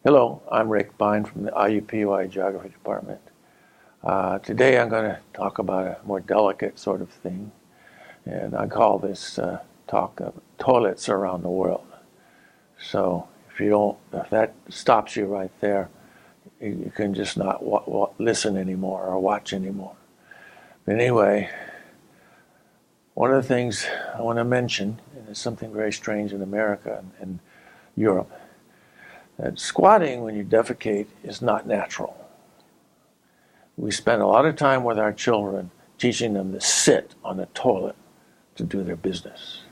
Hello, I'm Rick Bine from the IUPUI Geography Department. Today I'm going to talk about a more delicate sort of thing, and I call this talk of toilets around the world. So if that stops you right there, you can just not listen anymore or watch anymore. But anyway, one of the things I want to mention, and it's something very strange in America and Europe, that squatting when you defecate is not natural. We spend a lot of time with our children teaching them to sit on the toilet to do their business.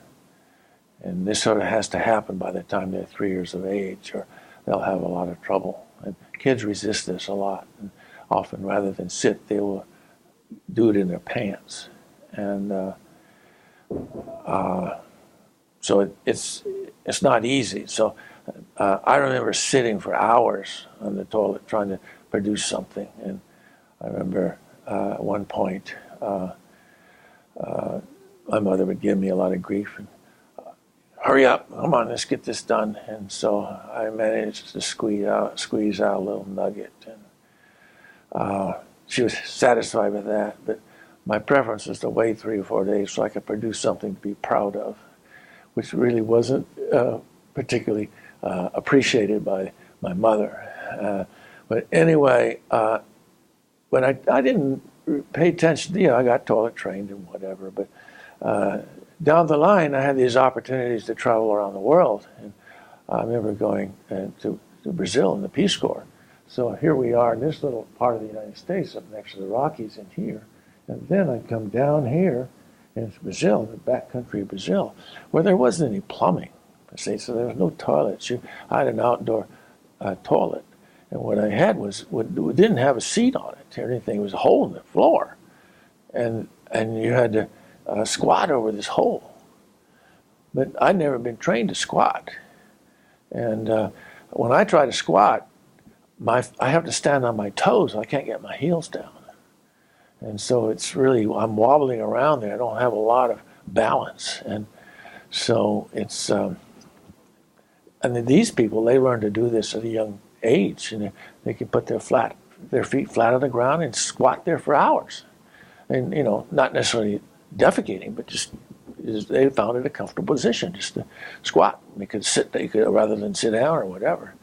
And this sort of has to happen by the time they're 3 years of age, or they'll have a lot of trouble. And kids resist this a lot. And often, rather than sit, they will do it in their pants. And so it's not easy. So I remember sitting for hours on the toilet trying to produce something. And I remember at one point, my mother would give me a lot of grief. And, hurry up, come on, let's get this done. And so I managed to squeeze out a little nugget. And she was satisfied with that. But my preference was to wait 3 or 4 days so I could produce something to be proud of, which really wasn't particularly appreciated by my mother. But anyway, when I didn't pay attention, I got toilet trained and whatever, but down the line I had these opportunities to travel around the world. And I remember going to Brazil in the Peace Corps. So here we are in this little part of the United States up next to the Rockies in here. And then I come down here in Brazil, the back country of Brazil, where there wasn't any plumbing. So there was no toilets. I had an outdoor toilet, and what I had didn't have a seat on it or anything. It was a hole in the floor, and you had to squat over this hole. But I'd never been trained to squat, and when I try to squat, I have to stand on my toes. I can't get my heels down, and so I'm wobbling around there. I don't have a lot of balance, and so it's. And these people, they learn to do this at a young age, and they can put their feet flat on the ground and squat there for hours. And, not necessarily defecating, but just they found it a comfortable position just to squat. They could rather than sit down or whatever.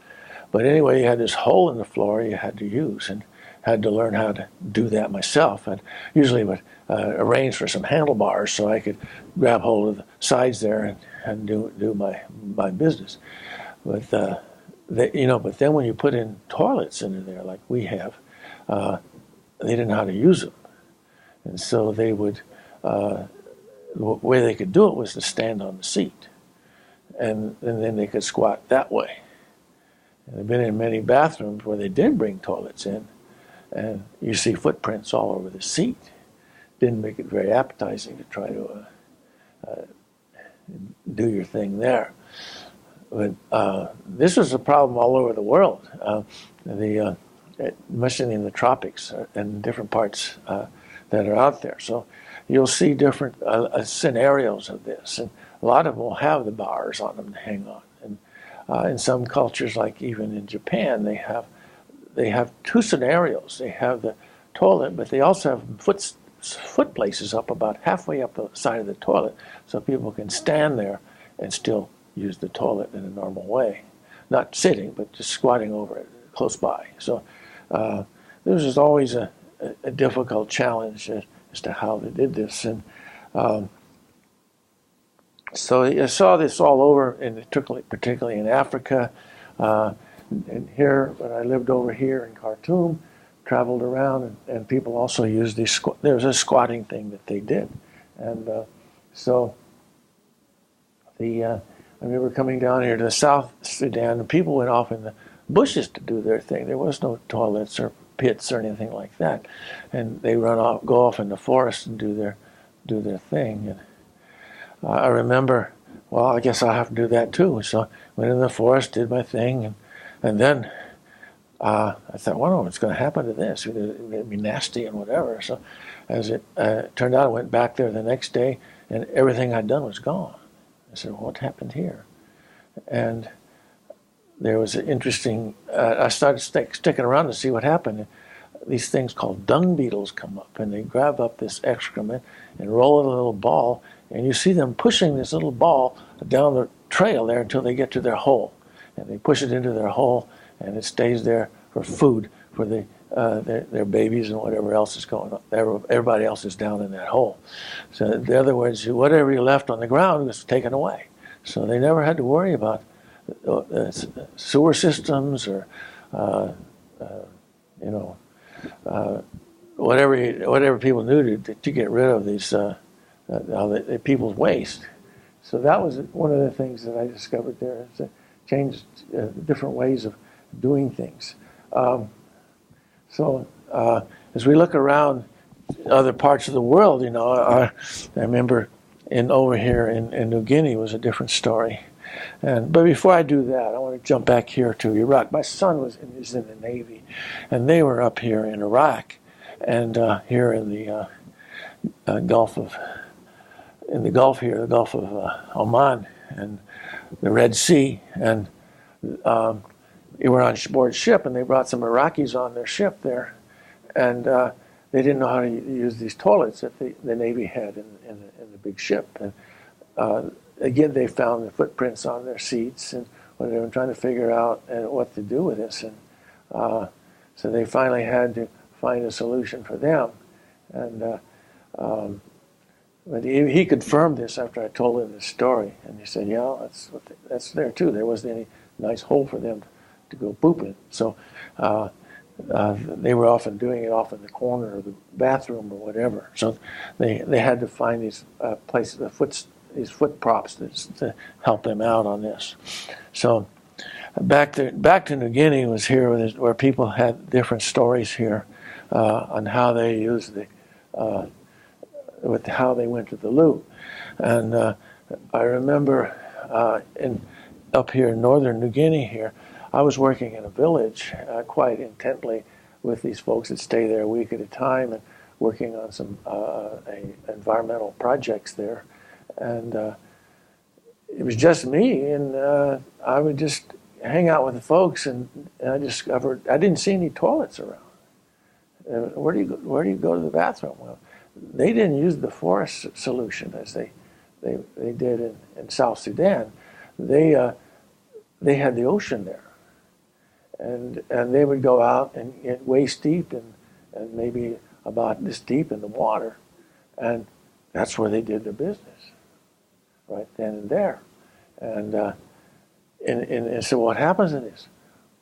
But anyway, you had this hole in the floor you had to use, and had to learn how to do that myself. And usually would arrange for some handlebars so I could grab hold of the sides there and do my business. But but then when you put in toilets into there like we have, they didn't know how to use them, and so they would. The way they could do it was to stand on the seat, and then they could squat that way. And I've been in many bathrooms where they did bring toilets in, and you see footprints all over the seat. Didn't make it very appetizing to try to do your thing there. But this was a problem all over the world, especially in the tropics and different parts that are out there. So you'll see different scenarios of this, and a lot of them will have the bars on them to hang on. And in some cultures, like even in Japan, they have 2 scenarios. They have the toilet, but they also have foot places up about halfway up the side of the toilet, so people can stand there and still use the toilet in a normal way, not sitting, but just squatting over it close by. So this was always a difficult challenge as to how they did this. And so I saw this all over, particularly in Africa. And here, when I lived over here in Khartoum, traveled around, and people also used these. There was a squatting thing that they did, and so I remember coming down here to the South Sudan, and people went off in the bushes to do their thing. There was no toilets or pits or anything like that, and they go off in the forest and do their thing. And I remember, well, I guess I'll have to do that too. So I went in the forest, did my thing, and then I thought, well, what's going to happen to this? It'd be nasty and whatever. So as it turned out, I went back there the next day, and everything I'd done was gone. I said, well, what happened here? And there was an interesting, I started sticking around to see what happened. These things called dung beetles come up, and they grab up this excrement and roll it in a little ball, and you see them pushing this little ball down the trail there until they get to their hole. And they push it into their hole, and it stays there for food for their babies and whatever else is going on. Everybody else is down in that hole. So in other words, whatever you left on the ground was taken away. So they never had to worry about sewer systems or whatever people knew to get rid of these people's waste. So that was one of the things that I discovered there. Is changed different ways of doing things. So as we look around other parts of the world, I remember over here in New Guinea was a different story. But before I do that, I want to jump back here to Iraq. My son is in the Navy, and they were up here in Iraq, and here in the Gulf of Oman and the Red Sea, and we were on board ship, and they brought some Iraqis on their ship there, and they didn't know how to use these toilets that the Navy had in the big ship. And again, they found the footprints on their seats, and when they were trying to figure out what to do with this, and so they finally had to find a solution for them. And but he confirmed this after I told him this story, and he said, "Yeah, that's there too. There wasn't any nice hole for them to go poop in." So they were often doing it off in the corner of the bathroom or whatever. So they had to find these places, these foot props to help them out on this. So back to New Guinea was here where people had different stories here on how they used with how they went to the loo. And I remember up here in northern New Guinea here, I was working in a village quite intently with these folks that stay there a week at a time and working on some environmental projects there. And it was just me, and I would just hang out with the folks, and I discovered I didn't see any toilets around. Where do you go to the bathroom? Well, they didn't use the forest solution as they did in South Sudan. They had the ocean there, and they would go out and get waist deep and maybe about this deep in the water, and that's where they did their business, right then and there. And so what happens in this?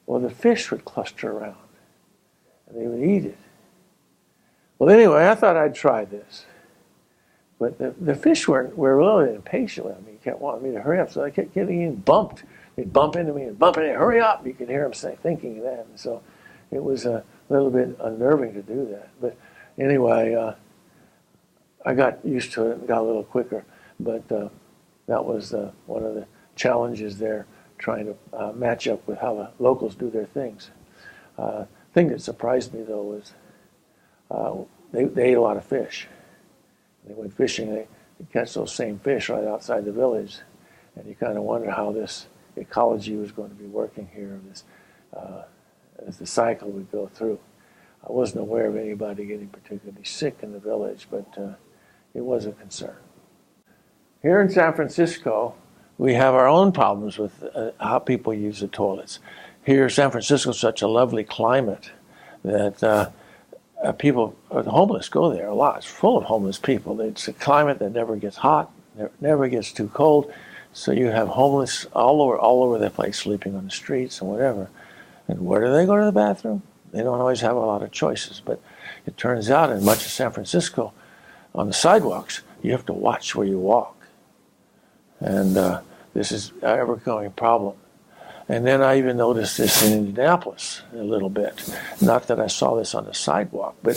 Well, the fish would cluster around, and they would eat it. Well, anyway, I thought I'd try this. But the fish were really impatient with me. They kept wanting me to hurry up, so I kept getting bumped. They'd bump into me and bump into me, hurry up! You could hear them thinking that. And so it was a little bit unnerving to do that. But anyway, I got used to it and got a little quicker. But that was one of the challenges there, trying to match up with how the locals do their things. The thing that surprised me, though, was they ate a lot of fish. They went fishing, they catch those same fish right outside the village, and you kind of wonder how this ecology was going to be working here, as the cycle would go through. I wasn't aware of anybody getting particularly sick in the village, but it was a concern. Here in San Francisco, we have our own problems with how people use the toilets. Here, San Francisco is such a lovely climate that the homeless go there a lot. It's full of homeless people. It's a climate that never gets hot, never gets too cold. So you have homeless all over the place, sleeping on the streets and whatever. And where do they go to the bathroom? They don't always have a lot of choices. But it turns out in much of San Francisco, on the sidewalks, you have to watch where you walk. And this is an ever-growing problem. And then I even noticed this in Indianapolis a little bit. Not that I saw this on the sidewalk, but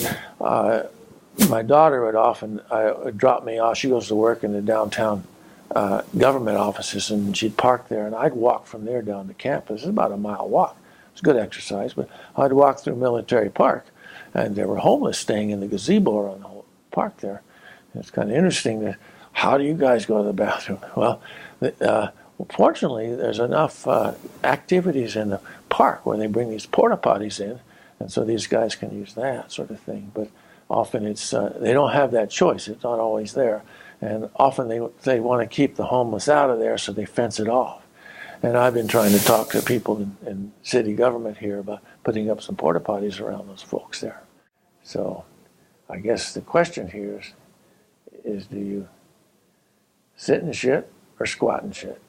my daughter would often drop me off. She goes to work in the downtown government offices, and she'd park there, and I'd walk from there down to campus. It's about a mile walk. It's good exercise, but I'd walk through Military Park, and there were homeless staying in the gazebo around the whole park there. And it's kind of interesting that, how do you guys go to the bathroom? Well, Well, fortunately, there's enough activities in the park where they bring these porta potties in, and so these guys can use that sort of thing. But often it's they don't have that choice. It's not always there, and often they want to keep the homeless out of there, so they fence it off. And I've been trying to talk to people in city government here about putting up some porta potties around those folks there. So I guess the question here is do you sit in shit or squat in shit?